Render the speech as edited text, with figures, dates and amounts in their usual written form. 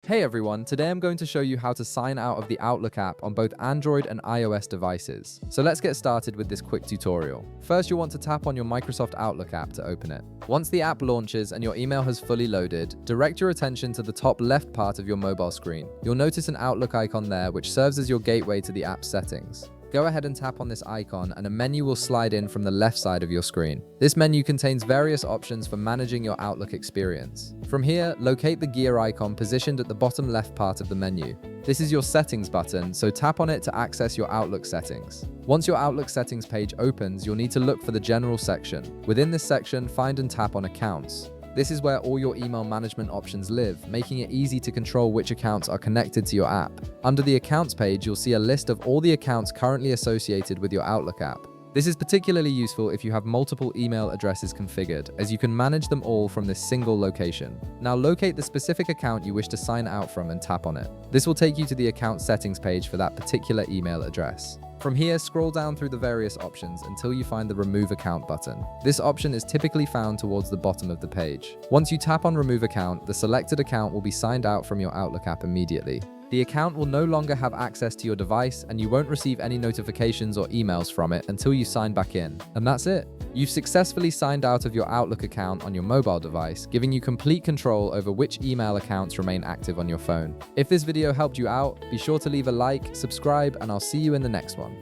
Hey everyone, today I'm going to show you how to sign out of the Outlook app on both Android and iOS devices. So let's get started with this quick tutorial. First, you'll want to tap on your Microsoft Outlook app to open it. Once the app launches and your email has fully loaded, direct your attention to the top left part of your mobile screen. You'll notice an Outlook icon there which serves as your gateway to the app's settings. Go ahead and tap on this icon and a menu will slide in from the left side of your screen. This menu contains various options for managing your Outlook experience. From here, locate the gear icon positioned at the bottom left part of the menu. This is your settings button, so tap on it to access your Outlook settings. Once your Outlook settings page opens, you'll need to look for the general section. Within this section, find and tap on accounts. This is where all your email management options live, making it easy to control which accounts are connected to your app. Under the accounts page, you'll see a list of all the accounts currently associated with your Outlook app. This is particularly useful if you have multiple email addresses configured, as you can manage them all from this single location. Now locate the specific account you wish to sign out from and tap on it. This will take you to the account settings page for that particular email address. From here, scroll down through the various options until you find the Remove Account button. This option is typically found towards the bottom of the page. Once you tap on Remove Account, the selected account will be signed out from your Outlook app immediately. The account will no longer have access to your device and you won't receive any notifications or emails from it until you sign back in. And that's it. You've successfully signed out of your Outlook account on your mobile device, giving you complete control over which email accounts remain active on your phone. If this video helped you out, be sure to leave a like, subscribe, and I'll see you in the next one.